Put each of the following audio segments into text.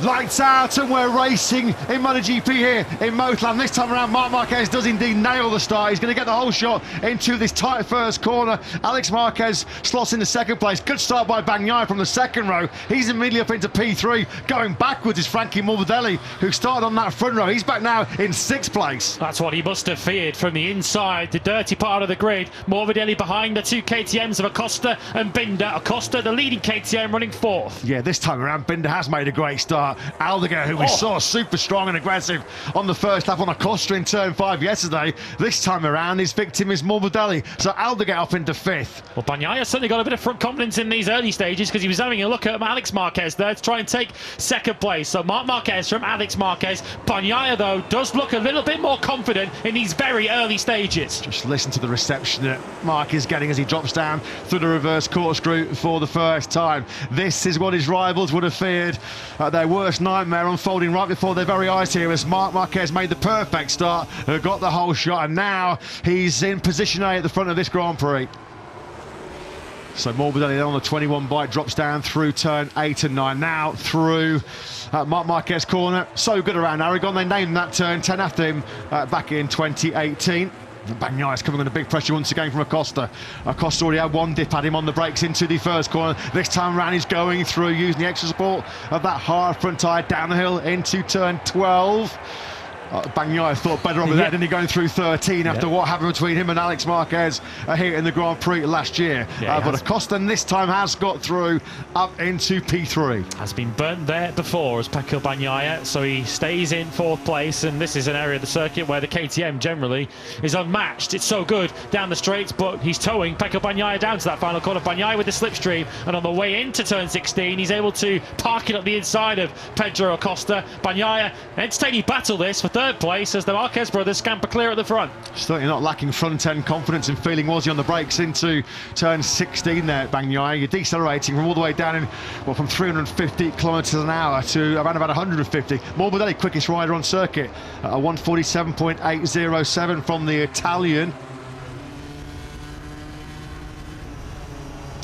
Lights out, and we're racing in MotoGP here in Motoland. This time around, Marc Marquez does indeed nail the start. He's going to get the whole shot into this tight first corner. Alex Marquez slots into second place. Good start by Bagnaia from the second row. He's immediately up into P3. Going backwards is Frankie Morbidelli, who started on that front row. He's back now in sixth place. That's what he must have feared from the inside, the dirty part of the grid. Morbidelli behind the two KTMs of Acosta and Binder. Acosta, the leading KTM, running fourth. Yeah, this time around, Binder has made a great start. Aldeguer, who we saw super strong and aggressive on the first lap on Acosta in turn 5 yesterday, this time around his victim is Morbidelli, so Aldeguer up into fifth. Well, Bagnaia certainly got a bit of front confidence in these early stages because he was having a look at Alex Marquez there to try and take second place. So Marc Marquez from Alex Marquez. Bagnaia, though, does look a little bit more confident in these very early stages. Just listen to the reception that Marc is getting as he drops down through the reverse corkscrew for the first time. This is what his rivals would have feared. Their worst nightmare unfolding right before their very eyes here as Marc Marquez made the perfect start, got the whole shot, and now he's in position A at the front of this Grand Prix. So Morbidelli on the 21 bike drops down through turn 8 and 9, now through Marc Marquez corner. So good around Aragon, they named that turn 10 after him back in 2018. Bagnaia is coming under big pressure once again from Acosta. Acosta already had one dip at him on the brakes into the first corner. This time around he's going through using the extra support of that hard front tyre down the hill into turn 12. Bagnaia thought better of it there, didn't he, going through 13 after what happened between him and Alex Marquez here in the Grand Prix last year. But Acosta this time has got through up into P3. Has been burnt there before as Pecco Bagnaia, so he stays in fourth place, and this is an area of the circuit where the KTM generally is unmatched. It's so good down the straights, but he's towing Pecco Bagnaia down to that final corner. Bagnaia with the slipstream, and on the way into turn 16 he's able to park it up the inside of Pedro Acosta. Bagnaia, entertaining battle this for third place as the Marquez brothers scamper clear at the front. Certainly not lacking front-end confidence and feeling, was he, on the brakes into turn 16 there, Bagnaia. You're decelerating from all the way down in, well, from 350 kilometres an hour to around about 150. Morbidelli, quickest rider on circuit, a 147.807 from the Italian.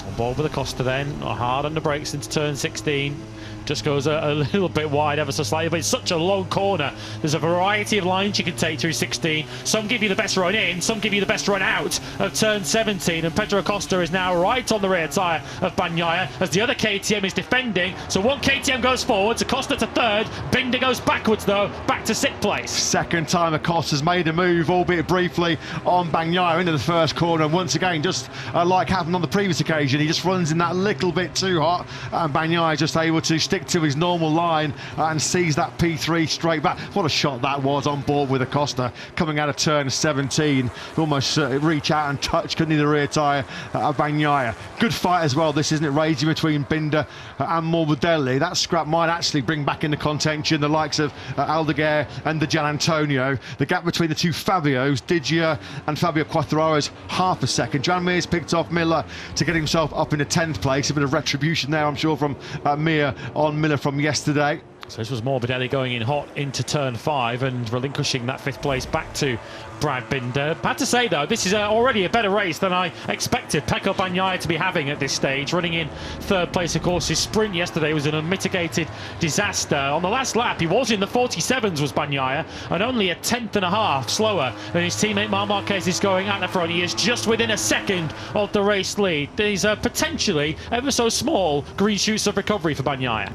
On board with Acosta then, hard on the brakes into turn 16. Just goes a little bit wide ever so slightly, but it's such a long corner. There's a variety of lines you can take through 16. Some give you the best run in, some give you the best run out of turn 17, and Pedro Acosta is now right on the rear tyre of Bagnaia as the other KTM is defending. So one KTM goes forwards, Acosta to third, Binder goes backwards though, back to sixth place. Second time Acosta's made a move, albeit briefly, on Bagnaia into the first corner, and once again, just like happened on the previous occasion, he just runs in that little bit too hot, and Bagnaia is just able to stick to his normal line and sees that P3 straight back. What a shot that was on board with Acosta coming out of turn 17. Almost reach out and touch, couldn't he, the rear tyre of Bagnaia. Good fight as well, this, isn't it, raging between Binder and Morbidelli. That scrap might actually bring back into contention the likes of Aldeguer and the Gian Antonio. The gap between the two Fabios, Digia and Fabio Quartararo's half a second. Jan Mears picked off Miller to get himself up into 10th place. A bit of retribution there, I'm sure, from Mir on Miller from yesterday. So this was Morbidelli going in hot into turn 5 and relinquishing that 5th place back to Brad Binder. Had to say though, this is already a better race than I expected Pecco Bagnaia to be having at this stage. Running in third place, of course. His sprint yesterday was an unmitigated disaster. On the last lap he was in the 47s, was Bagnaia, and only a tenth and a half slower than his teammate Marc Marquez is going at the front. He is just within a second of the race lead. These are potentially ever so small green shoots of recovery for Bagnaia.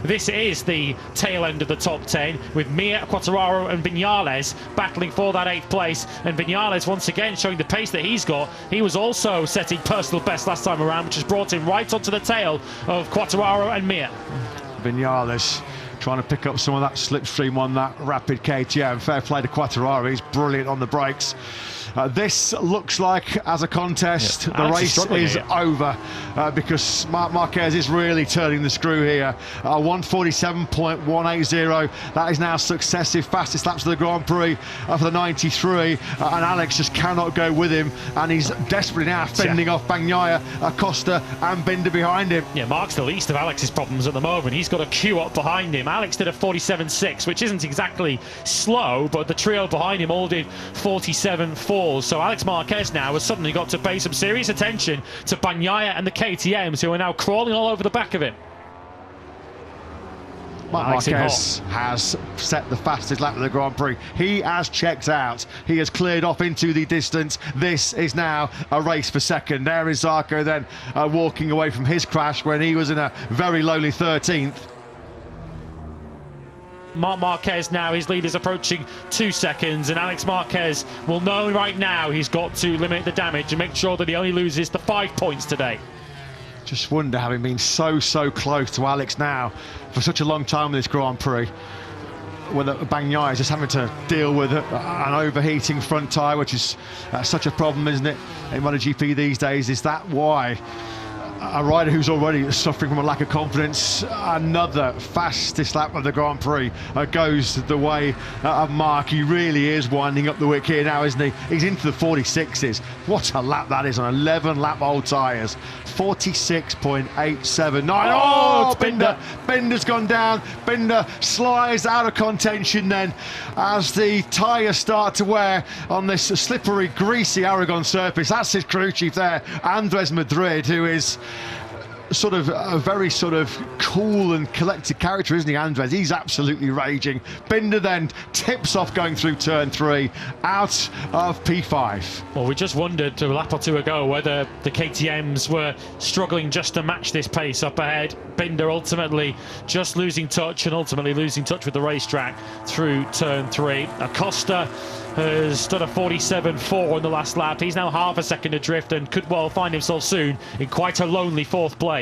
This is the tail end of the top 10 with Mir, Quartararo and Viñales battling for that 8th place, and Viñales once again showing the pace that he's got. He was also setting personal best last time around, which has brought him right onto the tail of Quartararo and Mir. Viñales trying to pick up some of that slipstream on that rapid KTM. Fair play to Quartararo, he's brilliant on the brakes. This looks like, as a contest, the race is over because Marc Marquez is really turning the screw here. 147.180, that is now successive fastest laps of the Grand Prix for the 93, and Alex just cannot go with him, and he's desperately now fending off Bagnaia, Acosta and Binder behind him. Yeah, Marc's the least of Alex's problems at the moment. He's got a queue up behind him. Alex did a 47.6, which isn't exactly slow, but the trio behind him all did 47.4. cause. So Alex Marquez now has suddenly got to pay some serious attention to Bagnaia and the KTMs, who are now crawling all over the back of him. Marc Marquez has set the fastest lap of the Grand Prix. He has checked out. He has cleared off into the distance. This is now a race for second. There is Zarco then walking away from his crash when he was in a very lowly 13th. Marc Marquez now, his lead is approaching 2 seconds, and Alex Marquez will know right now he's got to limit the damage and make sure that he only loses the 5 points today. Just wonder, having been so close to Alex now for such a long time in this Grand Prix, whether Bagnaia is just having to deal with an overheating front tyre, which is such a problem, isn't it, in MotoGP these days? Is that why a rider who's already suffering from a lack of confidence, another fastest lap of the Grand Prix, goes the way of Marc? He really is winding up the wick here now, isn't he? He's into the 46s. What a lap that is on 11 lap old tyres. 46.879. Oh, Binder's gone down. Binder slides out of contention then as the tyres start to wear on this slippery, greasy Aragon surface. That's his crew chief there, Andres Madrid, who is sort of a very sort of cool and collected character, isn't he, Andres? He's absolutely raging. Binder then tips off going through turn 3 out of P5. Well, we just wondered a lap or two ago whether the KTMs were struggling just to match this pace up ahead. Binder ultimately just losing touch and ultimately losing touch with the racetrack through turn 3. Acosta has done a 47.4 on the last lap. He's now half a second adrift and could well find himself soon in quite a lonely 4th place.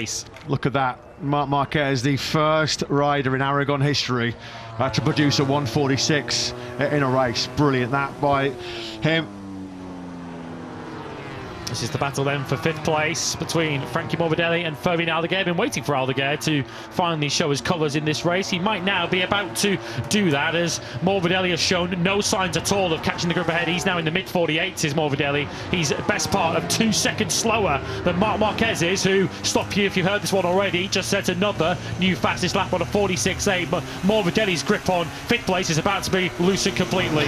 Look at that. Marc Marquez, the first rider in Aragon history to produce a 146 in a race. Brilliant that by him. This is the battle then for 5th place between Frankie Morbidelli and Fabian Aldeguer. Been waiting for Aldeguer to finally show his colours in this race. He might now be about to do that, as Morbidelli has shown no signs at all of catching the group ahead. He's now in the mid-48s, is Morbidelli. He's best part of 2 seconds slower than Marc Marquez is, who, stop you if you've heard this one already, just set another new fastest lap on a 46.8. But Morbidelli's grip on 5th place is about to be loosened completely.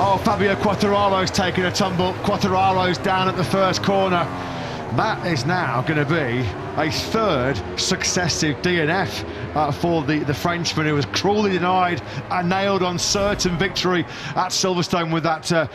Oh, Fabio Quartararo's taking a tumble. Quartararo's down at the first corner. That is now going to be a 3rd successive DNF for the Frenchman, who was cruelly denied a nailed-on certain victory at Silverstone with that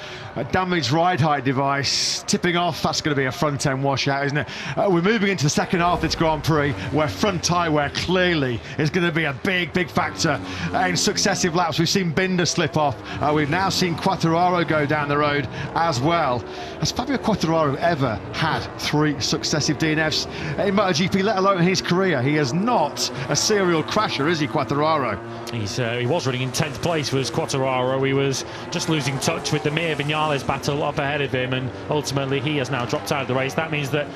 damaged ride height device. Tipping off, that's going to be a front-end washout, isn't it? We're moving into the second half of this Grand Prix, where front tyre wear clearly is going to be a big factor in successive laps. We've seen Binder slip off. We've now seen Quartararo go down the road as well. Has Fabio Quartararo ever had 3 successive DNFs in MotoGP, let alone in his career? He is not a serial crasher, is he, Quartararo? He was running in 10th place, was Quartararo. He was just losing touch with the Mir Vinales battle up ahead of him, and ultimately he has now dropped out of the race. That means that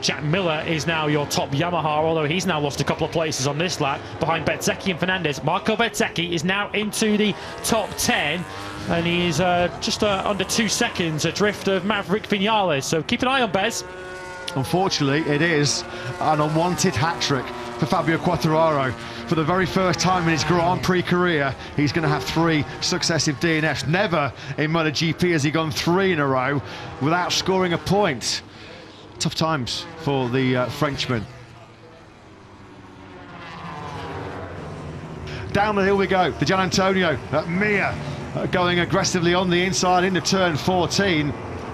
Jack Miller is now your top Yamaha, although he's now lost a couple of places on this lap behind Bezzecchi and Fernandez. Marco Bezzecchi is now into the top 10, and he's just under 2 seconds adrift of Maverick Vinales. So keep an eye on Bez. Unfortunately, it is an unwanted hat-trick for Fabio Quartararo. For the very first time in his Grand Prix career, he's going to have 3 successive DNFs. Never in MotoGP has he gone 3 in a row without scoring a point. Tough times for the Frenchman. Down the hill we go. The Gian Antonio Mir going aggressively on the inside into turn 14.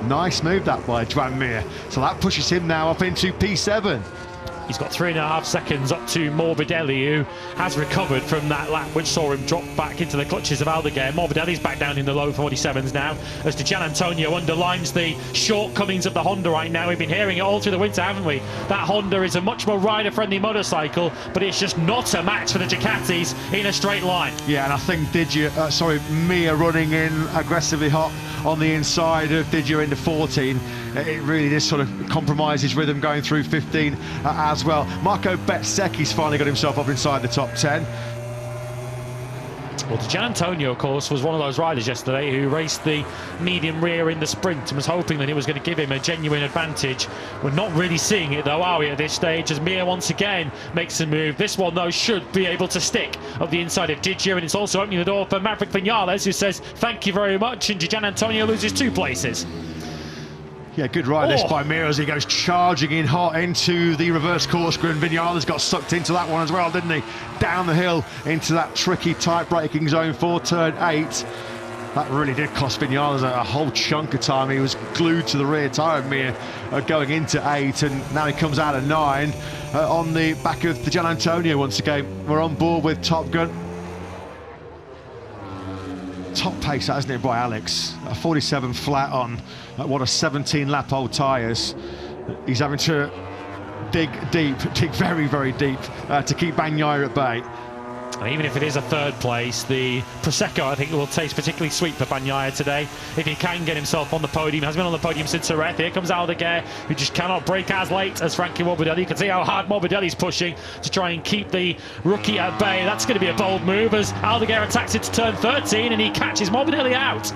Nice move that by Joan Mir. So that pushes him now up into P7. He's got 3.5 seconds up to Morbidelli, who has recovered from that lap which saw him drop back into the clutches of Aldeguer. Morbidelli's back down in the low 47s now, as Gian Antonio underlines the shortcomings of the Honda right now. We've been hearing it all through the winter, haven't we? That Honda is a much more rider-friendly motorcycle, but it's just not a match for the Ducatis in a straight line. Yeah, and I think Mir running in aggressively hot on the inside of Didier into 14. It really did sort of compromise his rhythm going through 15 as well. Marco Bezzecchi's finally got himself up inside the top 10. Well, Gian Antonio, of course, was one of those riders yesterday who raced the medium rear in the sprint and was hoping that it was going to give him a genuine advantage. We're not really seeing it, though, are we, at this stage, as Mir once again makes a move. This one, though, should be able to stick up the inside of Didier, and it's also opening the door for Maverick Vinales, who says thank you very much, and Gian Antonio loses 2 places. Yeah, good ride this by Mir as he goes charging in hot into the reverse corkscrew, and Vinales got sucked into that one as well, didn't he? Down the hill into that tricky tight braking zone for turn 8. That really did cost Vinales a whole chunk of time. He was glued to the rear tyre of Mir going into 8, and now he comes out of 9 on the back of the Gian Antonio once again. We're on board with Top Gun. Top pace, hasn't it, by Alex? A 47 flat on what a 17 lap old tyres. He's having to dig deep, dig very, very deep to keep Bagnaia at bay. And even if it is a third place, the Prosecco, I think, will taste particularly sweet for Bagnaia today. If he can get himself on the podium, he has been on the podium since Jerez. Here comes Aldeguer, who just cannot break as late as Frankie Morbidelli. You can see how hard Morbidelli's pushing to try and keep the rookie at bay. That's going to be a bold move as Aldeguer attacks it to turn 13 and he catches Morbidelli out.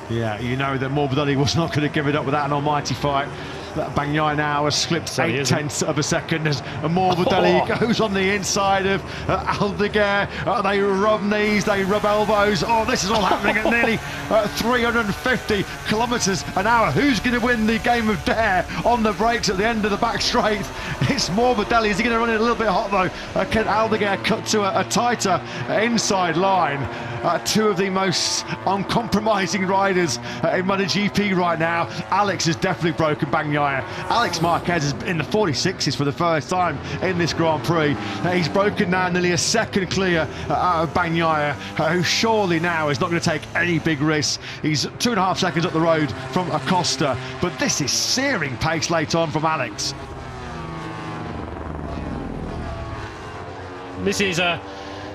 Yeah, you know that Morbidelli was not going to give it up without an almighty fight. That Bagnaia now has slipped 0.8 of a second as Morbidelli goes on the inside of Aldeguer. They rub knees, they rub elbows. Oh, this is all happening at nearly 350 kilometres an hour. Who's going to win the game of dare on the brakes at the end of the back straight? It's Morbidelli. Is he going to run it a little bit hot though? Can Aldeguer cut to a tighter inside line? Two of the most uncompromising riders in MotoGP right now. Alex has definitely broken Bagnaia. Alex Marquez is in the 46s for the first time in this Grand Prix. He's broken now nearly a second clear out of Bagnaia, who surely now is not going to take any big risks. He's 2.5 seconds up the road from Acosta, but this is searing pace late on from Alex. This is a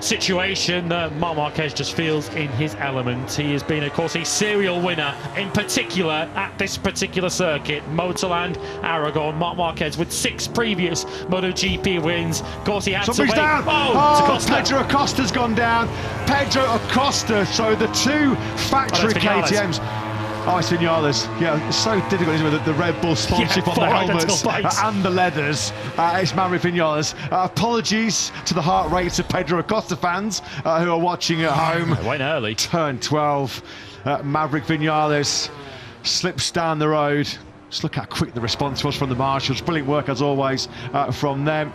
situation that Marc Marquez just feels in his element. He has been, of course, a serial winner, in particular at this particular circuit, Motorland, Aragon. Marc Marquez with 6 previous MotoGP wins. Of course, he had Somebody's to wait. Down. Oh, Pedro Acosta's gone down. Pedro Acosta, so the 2 factory KTMs. Oh, it's Vinales. Yeah, it's so difficult, isn't it, the Red Bull sponsorship on the helmets and the leathers. It's Maverick Vinales. Apologies to the heart rates of Pedro Acosta fans who are watching at home. Went early. Turn 12. Maverick Vinales slips down the road. Just look how quick the response was from the marshals. Brilliant work, as always, from them.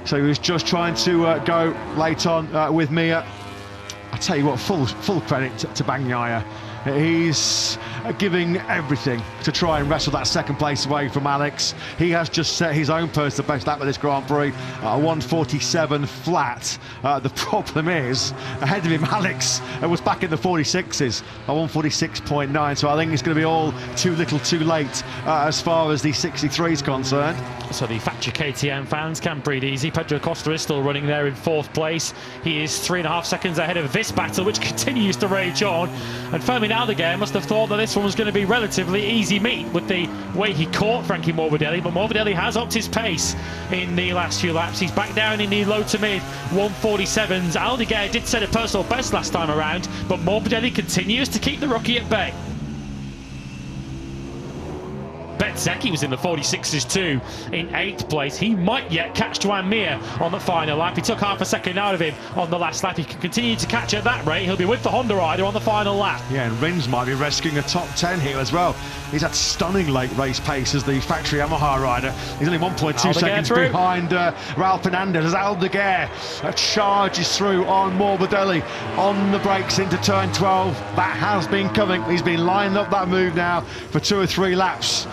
So he was just trying to go late on with Mia. I tell you what, full credit to Bagnaia. He's giving everything to try and wrestle that second place away from Alex. He has just set his own personal best lap with this Grand Prix, 147 flat. The problem is, ahead of him, Alex was back in the 46s, 146.9, so I think it's going to be all too little too late as far as the 63 is concerned. So the factory KTM fans can breathe easy. Pedro Acosta is still running there in 4th place. He is 3.5 seconds ahead of this battle, which continues to rage on. And Fermin Aldeguer must have thought that this one was going to be relatively easy meat with the way he caught Frankie Morbidelli, but Morbidelli has upped his pace in the last few laps. He's back down in the low to mid 147s. Aldeguer did set a personal best last time around, but Morbidelli continues to keep the rookie at bay. Bezzecchi was in the 46s too, in 8th place. He might yet catch Joan Mir on the final lap. He took half a second out of him on the last lap. He can continue to catch at that rate. He'll be with the Honda rider on the final lap. Yeah, and Rins might be rescuing a top 10 here as well. He's had stunning late race pace as the factory Yamaha rider. He's only 1.2 seconds behind Raul Fernandez as Aldeguer charges through on Morbidelli on the brakes into turn 12. That has been coming. He's been lining up that move now for 2 or 3 laps.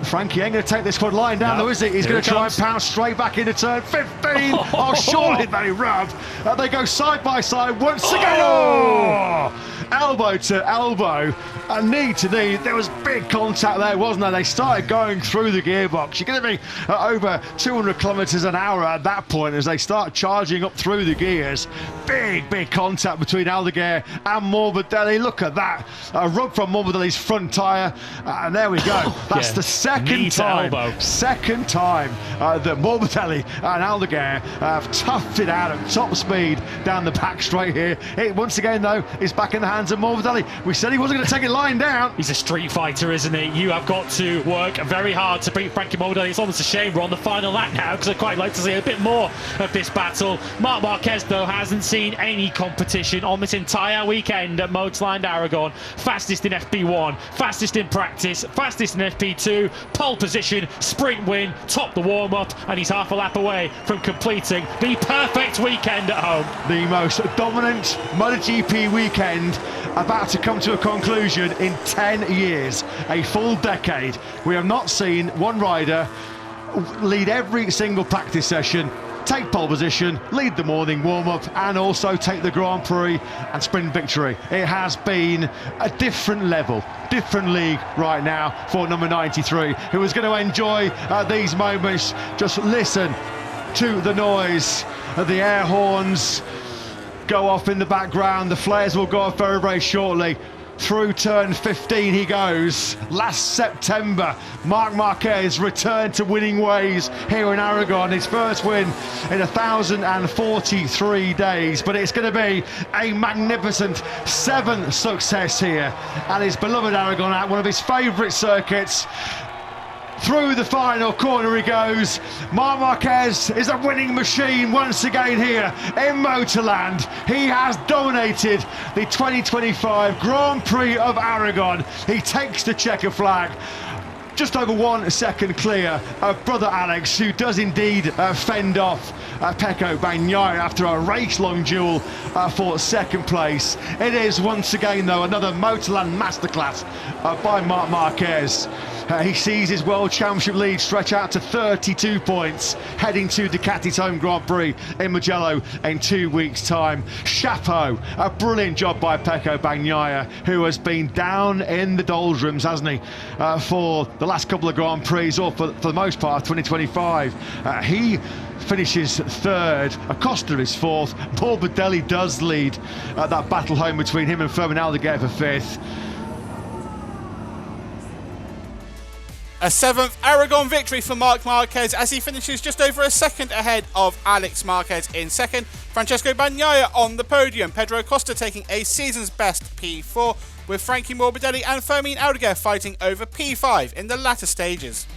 Frankie ain't going to take this quad line down, though, is he? He's going to try and pounce straight back into turn 15. Oh, surely they rub. They go side by side once again. Oh! Elbow to elbow, knee to knee. There was big contact there, wasn't there? They started going through the gearbox. You're going to be over 200 kilometres an hour at that point as they start charging up through the gears. Big contact between Aldeguer and Morbidelli. Look at that. A rub from Morbidelli's front tyre. And there we go. That's the knee to elbow. Second time that Morbidelli and Aldeguer have toughed it out at top speed down the back straight here. It once again though is back in the hands of Morbidelli. We said he wasn't going to take it lying down. He's a street fighter, isn't he? You have got to work very hard to beat Frankie Morbidelli. It's almost a shame we're on the final lap now, because I'd quite like to see a bit more of this battle. Marc Marquez though hasn't seen any competition on this entire weekend at Motorland Aragon. Fastest in FP1, fastest in practice, fastest in FP2, pole position, sprint win, top the warm-up, and he's half a lap away from completing the perfect weekend at home. The most dominant MotoGP weekend about to come to a conclusion in 10 years, a full decade. We have not seen one rider lead every single practice session, take pole position, lead the morning warm-up, and also take the Grand Prix and sprint victory. It has been a different level, different league right now for number 93, who is going to enjoy these moments. Just listen to the noise of the air horns go off in the background. The flares will go off very, very shortly. Through turn 15 he goes. Last September, Marc Marquez returned to winning ways here in Aragon. His first win in 1,043 days. But it's going to be a magnificent 7th success here at his beloved Aragon, at one of his favourite circuits. Through the final corner he goes. Marc Marquez is a winning machine once again here in Motorland. He has dominated the 2025 Grand Prix of Aragon. He takes the checker flag. Just over 1 second clear of brother Alex, who does indeed fend off Pecco Bagnaia after a race-long duel for second place. It is once again though another Motorland masterclass by Marc Marquez. He sees his World Championship lead stretch out to 32 points, heading to Ducati's home Grand Prix in Mugello in 2 weeks' time. Chapeau, a brilliant job by Pecco Bagnaia, who has been down in the doldrums, hasn't he, for the last couple of Grand Prix, or for the most part 2025. He finishes 3rd, Acosta is 4th, Morbidelli does lead that battle home between him and Fermin Aldeguer for 5th. A 7th Aragon victory for Marc Marquez as he finishes just over a second ahead of Alex Marquez in 2nd. Francesco Bagnaia on the podium. Pedro Acosta taking a season's best P4, with Frankie Morbidelli and Fermin Aldeguer fighting over P5 in the latter stages.